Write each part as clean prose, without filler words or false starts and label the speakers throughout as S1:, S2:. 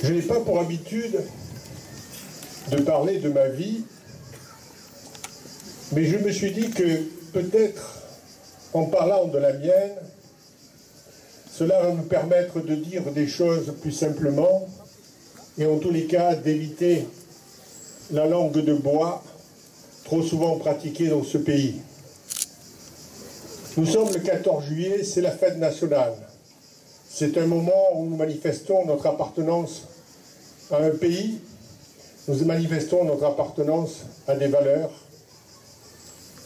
S1: Je n'ai pas pour habitude de parler de ma vie, mais je me suis dit que peut-être en parlant de la mienne, cela va nous permettre de dire des choses plus simplement et en tous les cas d'éviter la langue de bois trop souvent pratiquée dans ce pays. Nous sommes le 14 juillet, c'est la fête nationale. C'est un moment où nous manifestons notre appartenance à un pays, nous manifestons notre appartenance à des valeurs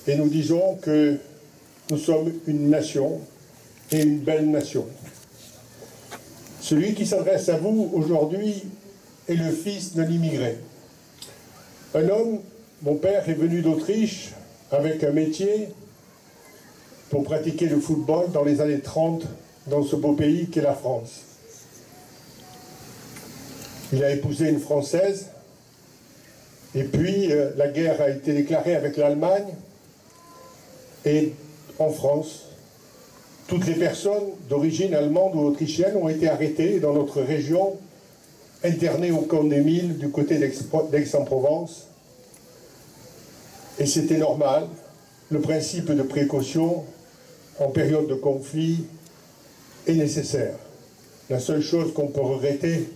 S1: et nous disons que nous sommes une nation et une belle nation. Celui qui s'adresse à vous aujourd'hui est le fils d'un immigré. Un homme, mon père est venu d'Autriche avec un métier pour pratiquer le football dans les années 30 dans ce beau pays qu'est la France. Il a épousé une Française et puis la guerre a été déclarée avec l'Allemagne et en France, toutes les personnes d'origine allemande ou autrichienne ont été arrêtées dans notre région, internées au camp des Milles du côté d'Aix-en-Provence. Et c'était normal, le principe de précaution en période de conflit est nécessaire. La seule chose qu'on peut regretter,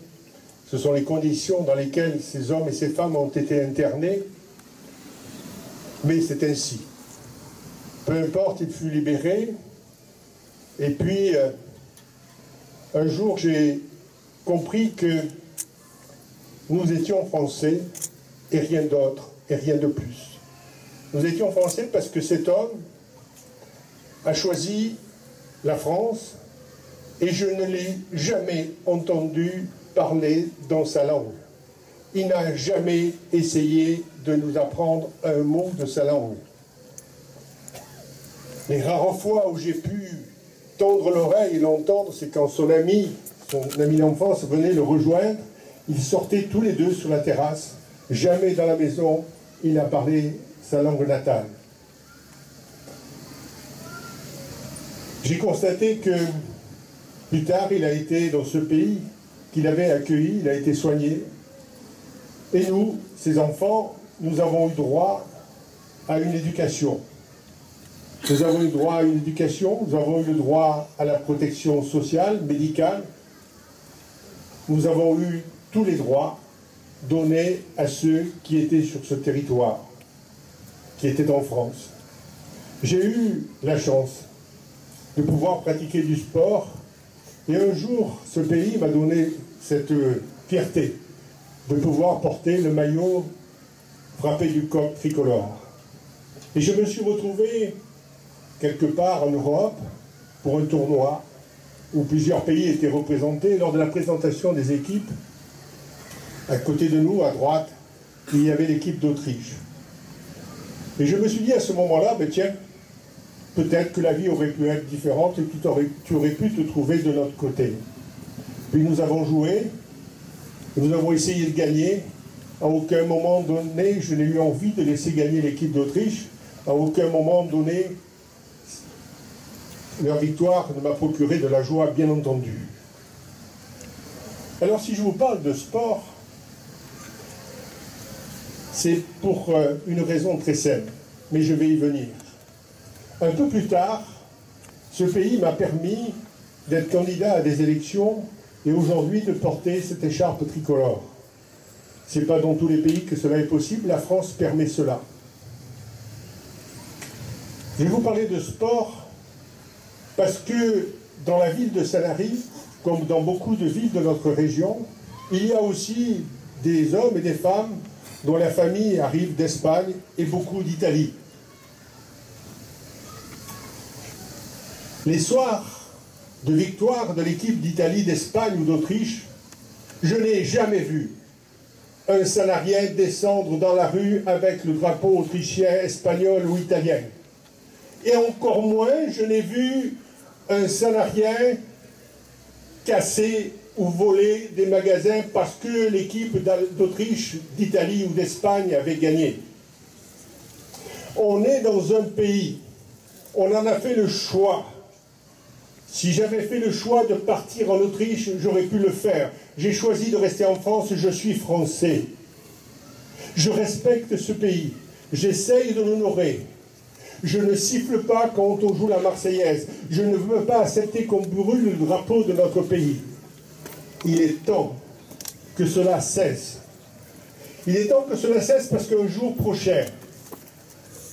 S1: ce sont les conditions dans lesquelles ces hommes et ces femmes ont été internés, mais c'est ainsi. Peu importe, il fut libéré, et puis un jour j'ai compris que nous étions Français et rien d'autre, et rien de plus. Nous étions Français parce que cet homme a choisi la France et je ne l'ai jamais entendu parler dans sa langue. Il n'a jamais essayé de nous apprendre un mot de sa langue. Les rares fois où j'ai pu tendre l'oreille et l'entendre, c'est quand son ami d'enfance venait le rejoindre. Ils sortaient tous les deux sur la terrasse. Jamais dans la maison, il n'a parlé sa langue natale. J'ai constaté que plus tard, il a été dans ce pays qu'il avait accueilli, il a été soigné. Et nous, ses enfants, nous avons eu droit à une éducation. Nous avons eu droit à une éducation, nous avons eu le droit à la protection sociale, médicale. Nous avons eu tous les droits donnés à ceux qui étaient sur ce territoire, qui étaient en France. J'ai eu la chance de pouvoir pratiquer du sport et un jour, ce pays m'a donné cette fierté de pouvoir porter le maillot frappé du coq tricolore. Et je me suis retrouvé quelque part en Europe pour un tournoi où plusieurs pays étaient représentés. Lors de la présentation des équipes, à côté de nous, à droite, il y avait l'équipe d'Autriche. Et je me suis dit à ce moment-là, mais tiens, peut-être que la vie aurait pu être différente et tu aurais pu te trouver de notre côté. Puis nous avons joué, nous avons essayé de gagner. À aucun moment donné, je n'ai eu envie de laisser gagner l'équipe d'Autriche. À aucun moment donné, leur victoire ne m'a procuré de la joie, bien entendu. Alors si je vous parle de sport, c'est pour une raison très simple, mais je vais y venir. Un peu plus tard, ce pays m'a permis d'être candidat à des élections et aujourd'hui de porter cette écharpe tricolore. Ce n'est pas dans tous les pays que cela est possible, la France permet cela. Je vais vous parler de sport parce que dans la ville de Sanary, comme dans beaucoup de villes de notre région, il y a aussi des hommes et des femmes dont la famille arrive d'Espagne et beaucoup d'Italie. Les soirs de victoire de l'équipe d'Italie, d'Espagne ou d'Autriche, je n'ai jamais vu un Sanarien descendre dans la rue avec le drapeau autrichien, espagnol ou italien. Et encore moins, je n'ai vu un Sanarien casser ou voler des magasins parce que l'équipe d'Autriche, d'Italie ou d'Espagne avait gagné. On est dans un pays, on en a fait le choix. Si j'avais fait le choix de partir en Autriche, j'aurais pu le faire. J'ai choisi de rester en France, je suis français. Je respecte ce pays. J'essaye de l'honorer. Je ne siffle pas quand on joue la Marseillaise. Je ne veux pas accepter qu'on brûle le drapeau de notre pays. Il est temps que cela cesse. Il est temps que cela cesse parce qu'un jour prochain,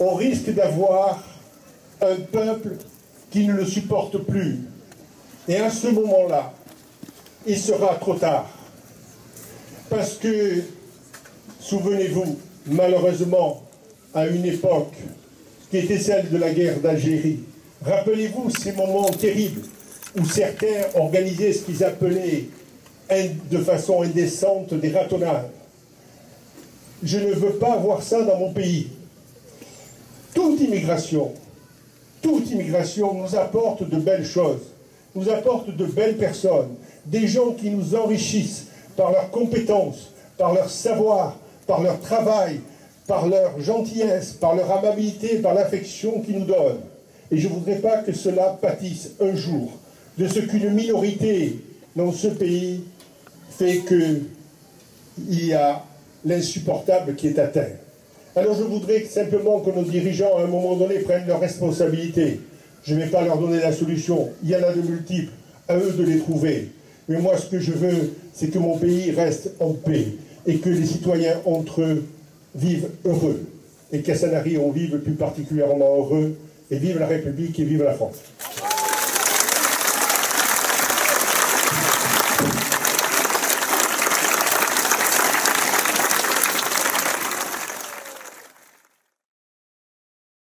S1: on risque d'avoir un peuple qui ne le supporte plus. Et à ce moment-là, il sera trop tard. Parce que, souvenez-vous, malheureusement, à une époque qui était celle de la guerre d'Algérie, rappelez-vous ces moments terribles où certains organisaient ce qu'ils appelaient de façon indécente des ratonnades. Je ne veux pas voir ça dans mon pays. Toute immigration nous apporte de belles choses, nous apporte de belles personnes, des gens qui nous enrichissent par leurs compétences, par leur savoir, par leur travail, par leur gentillesse, par leur amabilité, par l'affection qu'ils nous donnent. Et je ne voudrais pas que cela pâtisse un jour de ce qu'une minorité dans ce pays fait qu'il y a l'insupportable qui est atteint. Alors je voudrais simplement que nos dirigeants, à un moment donné, prennent leurs responsabilités. Je ne vais pas leur donner la solution. Il y en a de multiples. À eux de les trouver. Mais moi, ce que je veux, c'est que mon pays reste en paix et que les citoyens entre eux vivent heureux. Et qu'à Sanary, on vive plus particulièrement heureux. Et vive la République et vive la France.